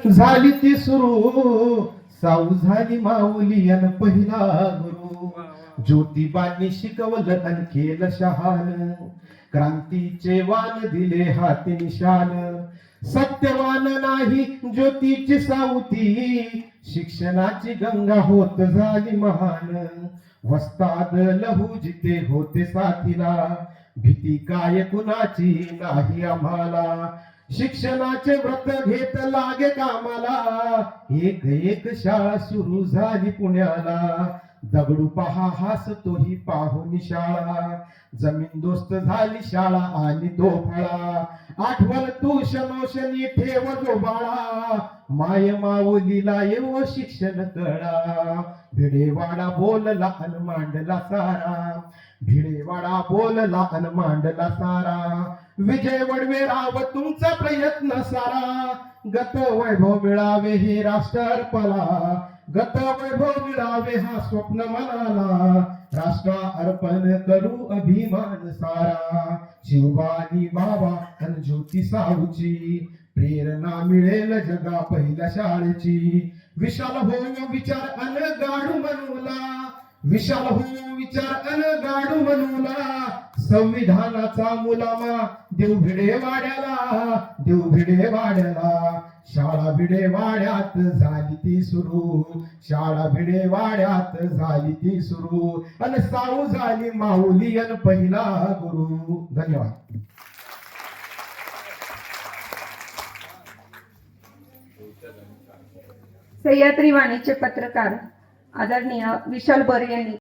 झाली ती सुरू, साऊ झाली माऊली अन पहिला गुरु. ज्योतिबांनी शिकवलं अन केलं शहान, क्रांतीचे वान दिले हाती निशान. सत्यवान नाही ज्योतीची सावती, शिक्षणाची गंगा होत झाली महान. वस्ताद लहू जिथे होते साथीला, भीती काय कुणाची नाही आम्हाला. शिक्षणाचे व्रत घेत लागे कामाला, एक एक शाळा सुरू झाली पुण्याला. दगडू पहा हसतोही पाहून शाळा, जमीन दोस्त झाली शाळा आणि तो फळा. आठवण तू शनोशनी ठेव जो बाळा, माय माऊलीला येव शिक्षण कळा. भिडेवाडा बोलला अन मांडला सारा, भिडेवाडा बोलला अन मांडला सारा. विजय वडवेराव तुमचा प्रयत्न सारा, गत वैभव मिळावे हे राष्ट्र अर्पला. गत वैभव मिळावे हा स्वप्न मनाला, राष्ट्र अर्पण करू अभिमान सारा. शिवबानी बाबा अन ज्योती साऊची, प्रेरणा मिळेल जगा पहिल्या शाळेची. विशाल हो विचार अन गाडू मनूला, विशाल हो विचार अन गाडू मनूला. संविधानाचा मुलामा देव भिडेवाड्याला, देव भिडेवाड्याला. शाळा भिडेवाड्यात झाली ती सुरू, शाळा भिडेवाड्यात झाली ती सुरू. अन साऊ झाली माऊली अन पहिला गुरु. धन्यवाद. सह्याद्री वाणीचे पत्रकार आदरणीय विशाल बर यांनी